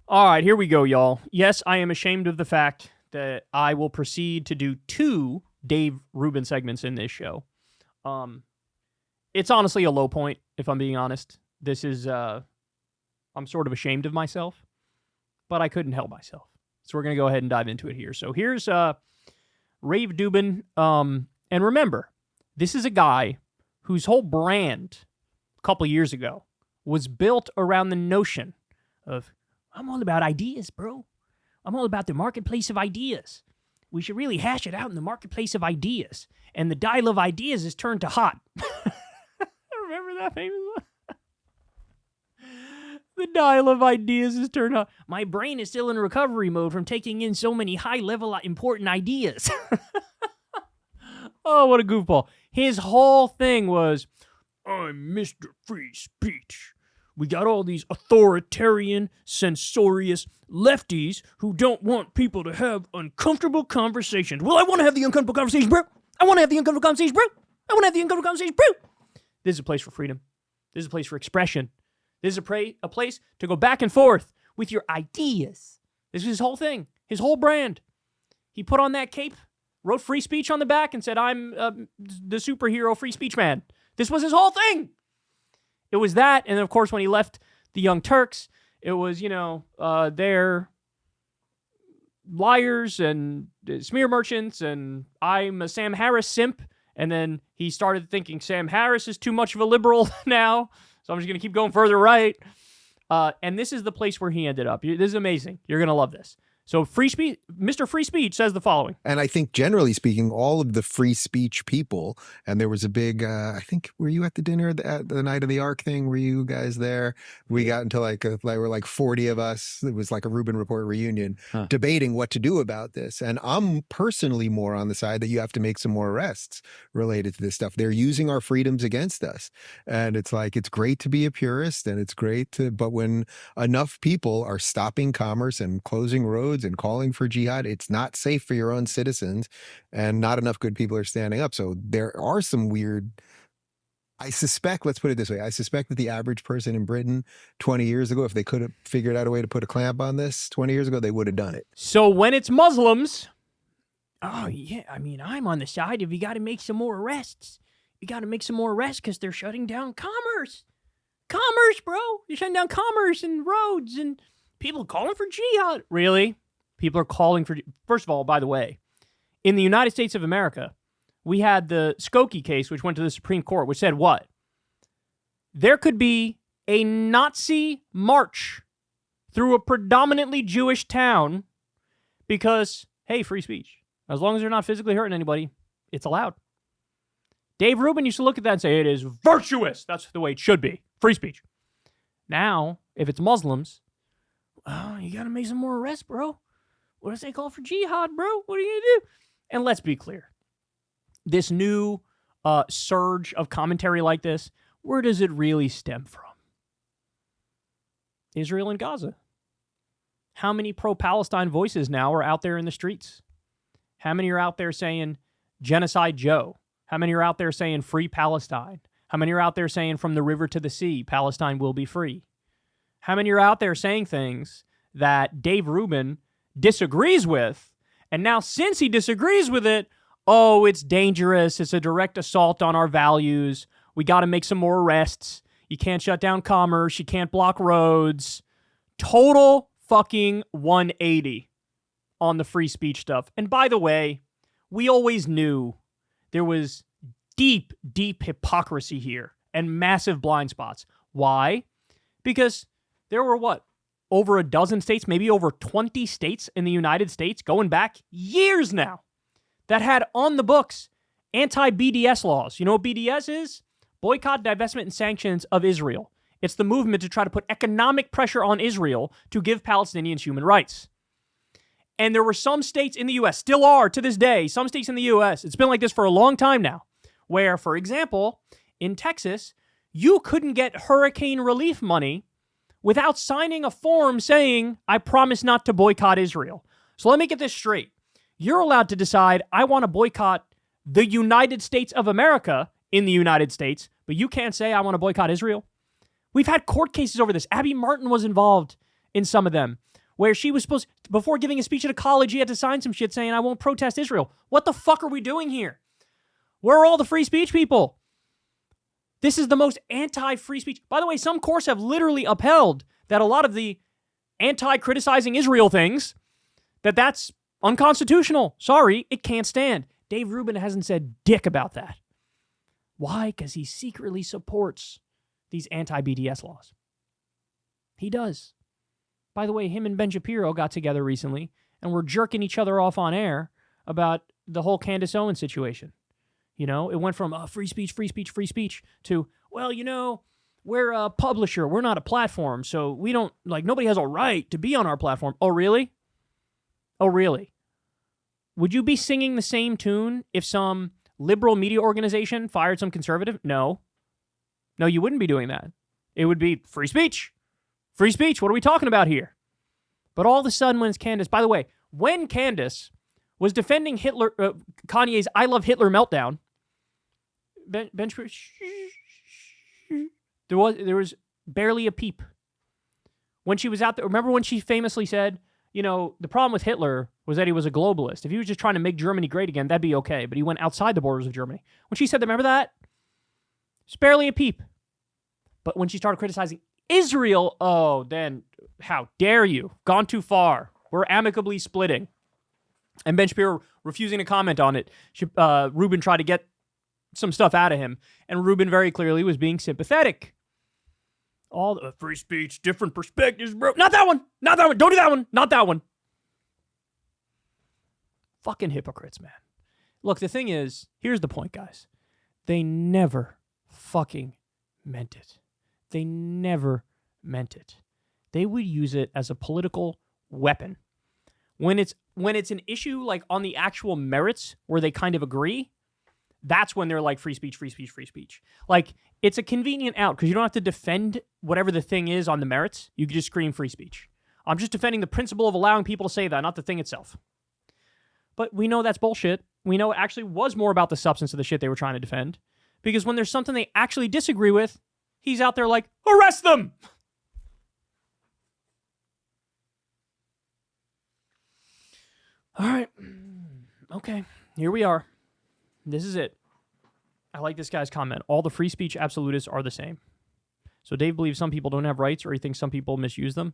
All right, here we go, y'all. Yes, I am ashamed of the fact that I will proceed to do 2 Dave Rubin segments in this show. It's honestly a low point, if I'm being honest. This is, I'm sort of ashamed of myself, but I couldn't help myself. So we're going to go ahead and dive into it here. So here's Dave Rubin. And remember, this is a guy whose whole brand a couple years ago was built around the notion of, I'm all about ideas, bro. I'm all about the marketplace of ideas. We should really hash it out in the marketplace of ideas. And the dial of ideas is turned to hot. Remember that famous one? The dial of ideas is turned hot. My brain is still in recovery mode from taking in so many high-level important ideas. Oh, what a goofball. His whole thing was, I'm Mr. Free Speech. We got all these authoritarian, censorious lefties who don't want people to have uncomfortable conversations. Well, I want to have the uncomfortable conversation, bro. I want to have the uncomfortable conversation, bro. I want to have the uncomfortable conversation, bro. This is a place for freedom. This is a place for expression. This is a place to go back and forth with your ideas. This is his whole thing, his whole brand. He put on that cape, wrote free speech on the back, and said, I'm the superhero free speech man. This was his whole thing. It was that, and of course, when he left the Young Turks, it was, they're liars and smear merchants, and I'm a Sam Harris simp, and then he started thinking Sam Harris is too much of a liberal now, so I'm just going to keep going further right. And this is the place where he ended up. This is amazing. You're going to love this. So free speech, Mr. Free Speech says the following. And I think generally speaking, all of the free speech people, and there was a big, I think, were you at the dinner at the Night of the Ark thing? Were you guys there? We got into we're like 40 of us. It was like a Rubin Report reunion debating what to do about this. And I'm personally more on the side that you have to make some more arrests related to this stuff. They're using our freedoms against us. And it's like, it's great to be a purist and it's great to, but when enough people are stopping commerce and closing roads and calling for jihad, it's not safe for your own citizens, and not enough good people are standing up. So there are some weird, I suspect, let's put it this way, I suspect that the average person in Britain 20 years ago, if they could have figured out a way to put a clamp on this 20 years ago, they would have done it. So when it's Muslims, oh yeah, I mean, I'm on the side of you got to make some more arrests. You got to make some more arrests because they're shutting down commerce. Commerce, bro. You're shutting down commerce and roads and people calling for jihad. Really? People are calling for... First of all, by the way, in the United States of America, we had the Skokie case, which went to the Supreme Court, which said what? There could be a Nazi march through a predominantly Jewish town because, hey, free speech. As long as they're not physically hurting anybody, it's allowed. Dave Rubin used to look at that and say, it is virtuous. That's the way it should be. Free speech. Now, if it's Muslims, oh, you got to make some more arrests, bro. What does they call for jihad, bro? What are you going to do? And let's be clear. This new surge of commentary like this, where does it really stem from? Israel and Gaza. How many pro-Palestine voices now are out there in the streets? How many are out there saying Genocide Joe? How many are out there saying Free Palestine? How many are out there saying from the river to the sea, Palestine will be free? How many are out there saying things that Dave Rubin disagrees with, and now since he disagrees with it, oh, it's dangerous, it's a direct assault on our values, we got to make some more arrests, you can't shut down commerce, you can't block roads. Total fucking 180 on the free speech stuff. And by the way, we always knew there was deep, deep hypocrisy here and massive blind spots. Why? Because there were over a dozen states, maybe over 20 states in the United States, going back years now, that had on the books anti-BDS laws. You know what BDS is? Boycott, divestment, and sanctions of Israel. It's the movement to try to put economic pressure on Israel to give Palestinians human rights. And there were some states in the U.S., still are to this day, some states in the U.S., it's been like this for a long time now, where, for example, in Texas, you couldn't get hurricane relief money without signing a form saying, I promise not to boycott Israel. So let me get this straight. You're allowed to decide, I want to boycott the United States of America in the United States, but you can't say, I want to boycott Israel. We've had court cases over this. Abby Martin was involved in some of them, where she was supposed, before giving a speech at a college, he had to sign some shit saying, I won't protest Israel. What the fuck are we doing here? Where are all the free speech people? This is the most anti-free speech. By the way, some courts have literally upheld that a lot of the anti-criticizing Israel things, that's unconstitutional. Sorry, it can't stand. Dave Rubin hasn't said dick about that. Why? Because he secretly supports these anti-BDS laws. He does. By the way, him and Ben Shapiro got together recently and were jerking each other off on air about the whole Candace Owens situation. You know, it went from free speech to, well, you know, we're a publisher. We're not a platform. So we don't, nobody has a right to be on our platform. Oh, really? Oh, really? Would you be singing the same tune if some liberal media organization fired some conservative? No. No, you wouldn't be doing that. It would be free speech. Free speech. What are we talking about here? But all of a sudden, when it's Candace, by the way, when Candace was defending Hitler, Kanye's I Love Hitler meltdown, Ben there was barely a peep. When she was out there, remember when she famously said, you know, the problem with Hitler was that he was a globalist. If he was just trying to make Germany great again, that'd be okay. But he went outside the borders of Germany. When she said that, remember that? It's barely a peep. But when she started criticizing Israel, oh, then how dare you? Gone too far. We're amicably splitting. And Ben Shapiro refusing to comment on it. Rubin tried to get some stuff out of him. And Rubin very clearly was being sympathetic. All the free speech, different perspectives, bro. Not that one. Not that one. Don't do that one. Not that one. Fucking hypocrites, man. Look, the thing is, here's the point, guys. They never fucking meant it. They never meant it. They would use it as a political weapon. When it's an issue like on the actual merits where they kind of agree, that's when they're like free speech, free speech, free speech. Like, it's a convenient out because you don't have to defend whatever the thing is on the merits. You can just scream free speech. I'm just defending the principle of allowing people to say that, not the thing itself. But we know that's bullshit. We know it actually was more about the substance of the shit they were trying to defend. Because when there's something they actually disagree with, he's out there like, arrest them! All right. Okay. Here we are. This is it. I like this guy's comment. All the free speech absolutists are the same. So Dave believes some people don't have rights, or he thinks some people misuse them.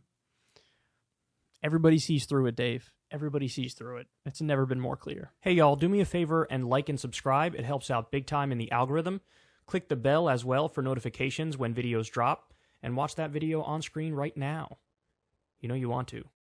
Everybody sees through it, Dave. Everybody sees through it. It's never been more clear. Hey, y'all, do me a favor and like and subscribe. It helps out big time in the algorithm. Click the bell as well for notifications when videos drop, and watch that video on screen right now. You know you want to.